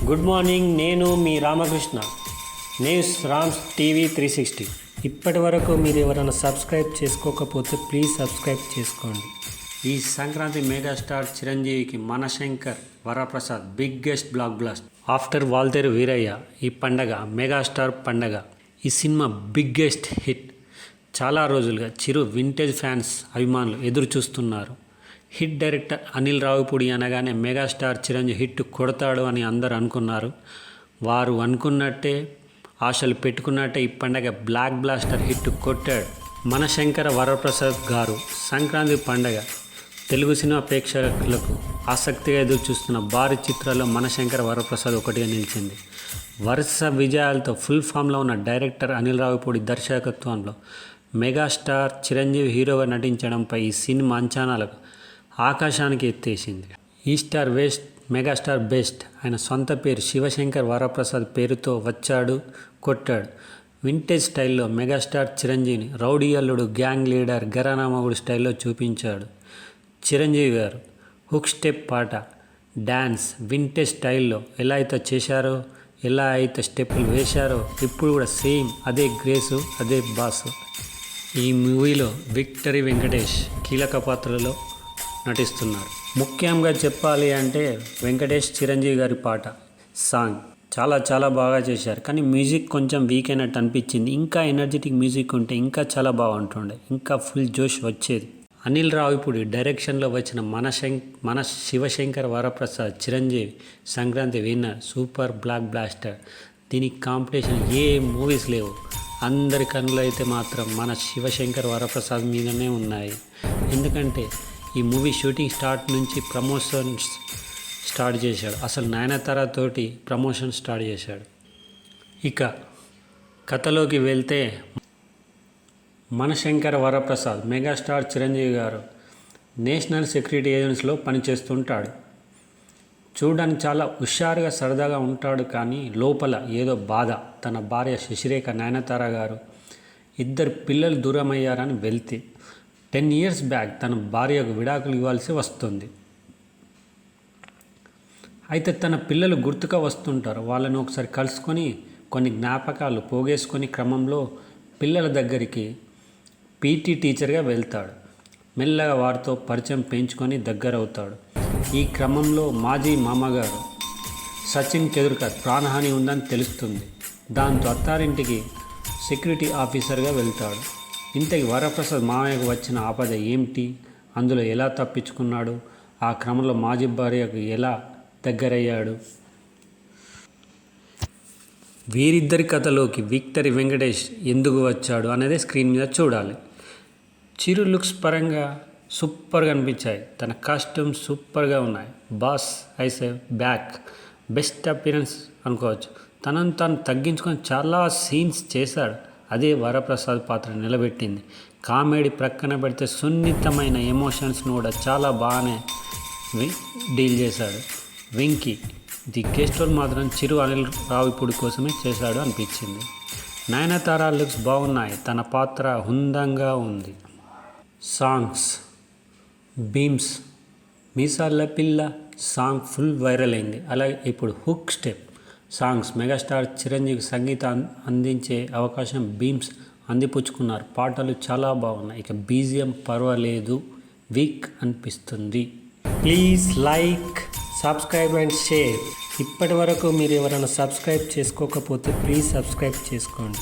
Good morning. నేను మీ Ramakrishna, news Rams TV 360. ఇప్పటి వరకు మీరు ఎవరైనా సబ్స్క్రైబ్ చేసుకోకపోతే ప్లీజ్ సబ్స్క్రైబ్ చేసుకోండి. ఈ సంక్రాంతి మెగాస్టార్ చిరంజీవికి Manashankar Varaprasad biggest blockbuster after Waltair Veerayya. ఈ పండగ మెగాస్టార్ పండగ. ఈ సినిమా బిగ్గెస్ట్ హిట్. చాలా రోజులుగా చిరు వింటేజ్ ఫ్యాన్స్ అభిమానులు ఎదురు చూస్తున్నారు. హిట్ డైరెక్టర్ అనిల్ రావిపూడి అనగానే మెగాస్టార్ చిరంజీవి హిట్ కొడతాడు అని అందరు అనుకున్నారు. వారు అనుకున్నట్టే, ఆశలు పెట్టుకున్నట్టే ఈ పండగ బ్లాక్ బ్లాస్టర్ హిట్ కొట్టాడు మనశంకర వరప్రసాద్ గారు. సంక్రాంతి పండగ తెలుగు సినిమా ప్రేక్షకులకు ఆసక్తిగా ఎదురు చూస్తున్న భారీ చిత్రాల్లో మనశంకర వరప్రసాద్ ఒకటిగా నిలిచింది. వరుస విజయాలతో ఫుల్ ఫామ్లో ఉన్న డైరెక్టర్ అనిల్ రావిపూడి దర్శకత్వంలో మెగాస్టార్ చిరంజీవి హీరోగా నటించడంపై ఈ సినిమా అంచనాలకు ఆకాశానికి ఎత్తేసింది. ఈ స్టార్ వెస్ట్ మెగాస్టార్ బెస్ట్. ఆయన సొంత పేరు శివశంకర్ వరప్రసాద్ పేరుతో వచ్చాడు, కొట్టాడు. వింటేజ్ స్టైల్లో మెగాస్టార్ చిరంజీవిని రౌడీ అల్లుడు, గ్యాంగ్ లీడర్, ఘరానామగుడు స్టైల్లో చూపించాడు చిరంజీవి గారు. హుక్ స్టెప్ పాట, డ్యాన్స్ వింటేజ్ స్టైల్లో ఎలా అయితే చేశారో, ఎలా అయితే స్టెప్పులు వేశారో ఇప్పుడు కూడా సేమ్ అదే గ్రేసు, అదే బాసు. ఈ మూవీలో విక్టరీ వెంకటేష్ కీలక పాత్రలో నటిస్తున్నారు. ముఖ్యంగా చెప్పాలి అంటే వెంకటేష్ చిరంజీవి గారి పాట, సాంగ్ చాలా బాగా చేశారు. కానీ మ్యూజిక్ కొంచెం వీక్ అయినట్టు అనిపించింది. ఇంకా ఎనర్జెటిక్ మ్యూజిక్ ఉంటే ఇంకా చాలా బాగుంటుండే, ఇంకా ఫుల్ జోష్ వచ్చేది. అనిల్ రావిపూడి డైరెక్షన్లో వచ్చిన మన Sivashankar Varaprasad Chiranjeevi Sankranti winner, super blockbuster. దీనికి కాంపిటీషన్ ఏ మూవీస్ లేవు. అందరి కన్నులు అయితే మాత్రం మన శివశంకర్ వరప్రసాద్ మీదనే ఉన్నాయి. ఎందుకంటే ఈ మూవీ షూటింగ్ స్టార్ట్ నుంచి ప్రమోషన్స్ స్టార్ట్ చేశాడు. అసలు నయనతార తోటి ప్రమోషన్ స్టార్ట్ చేశాడు. ఇక కథలోకి వెళ్తే మనశంకర వరప్రసాద్ మెగాస్టార్ చిరంజీవి గారు నేషనల్ సెక్యూరిటీ ఏజెన్సీలో పనిచేస్తుంటాడు. చూడడానికి చాలా హుషారుగా సరదాగా ఉంటాడు. కానీ లోపల ఏదో బాధ. తన భార్య శశిరేఖ నయనతార గారు ఇద్దరు పిల్లలు దూరమయ్యారని వెళ్తే 10 years బ్యాక్ తన భార్యకు విడాకులు ఇవ్వాల్సి వస్తుంది. అయితే తన పిల్లలు గుర్తుగా వస్తుంటారు. వాళ్ళని ఒకసారి కలుసుకొని కొన్ని జ్ఞాపకాలు పోగేసుకొని క్రమంలో పిల్లల దగ్గరికి పీటీ టీచర్గా వెళ్తాడు. మెల్లగా వారితో పరిచయం పెంచుకొని దగ్గరవుతాడు. ఈ క్రమంలో మాజీ మామగారు సచిన్ కేదుర్కర్ ప్రాణహాని ఉందని తెలుస్తుంది. దాంతో అత్తారింటికి సెక్యూరిటీ ఆఫీసర్గా వెళ్తాడు. ఇంతకీ వరప్రసాద్ మామయ్యకు వచ్చిన ఆపద ఏమిటి, అందులో ఎలా తప్పించుకున్నాడు, ఆ క్రమంలో మాజీ భార్యకు ఎలా దగ్గరయ్యాడు, వీరిద్దరి కథలోకి విక్టరీ వెంకటేష్ ఎందుకు వచ్చాడు అనేది స్క్రీన్ మీద చూడాలి. చిరు లుక్స్ పరంగా సూపర్గా అనిపించాయి. తన కాస్ట్యూమ్స్ సూపర్గా ఉన్నాయి. బాస్ ఐసే బ్యాక్, బెస్ట్ అపీరెన్స్ అనుకోవచ్చు. తనను తాను తగ్గించుకొని చాలా సీన్స్ చేశాడు. అదే వరప్రసాద్ పాత్ర నిలబెట్టింది. కామెడీ ప్రక్కన పెడితే సున్నితమైన ఎమోషన్స్ను కూడా చాలా బాగానే డీల్ చేశాడు. వెంకీ ది గెస్ట్ రోల్ మాత్రం చిరు అనిల్ రావిపూడి కోసమే చేశాడు అనిపించింది. నయనతార లుక్స్ బాగున్నాయి. తన పాత్ర హుందంగా ఉంది. సాంగ్స్ బీమ్స్ మీసాల పిల్ల సాంగ్ ఫుల్ వైరల్ అయింది. అలాగే ఇప్పుడు hook step songs megastar Chiranjeevi సంగీతం అందించే అవకాశం బీమ్స్ అందిపుచ్చుకున్నారు. పాటలు చాలా బాగున్నాయి. ఇక బీజిఎం పర్వాలేదు, వీక్ అనిపిస్తుంది. Please like, subscribe and share. ఇప్పటి వరకు మీరు ఎవరైనా సబ్స్క్రైబ్ చేసుకోకపోతే ప్లీజ్ సబ్స్క్రైబ్ చేసుకోండి.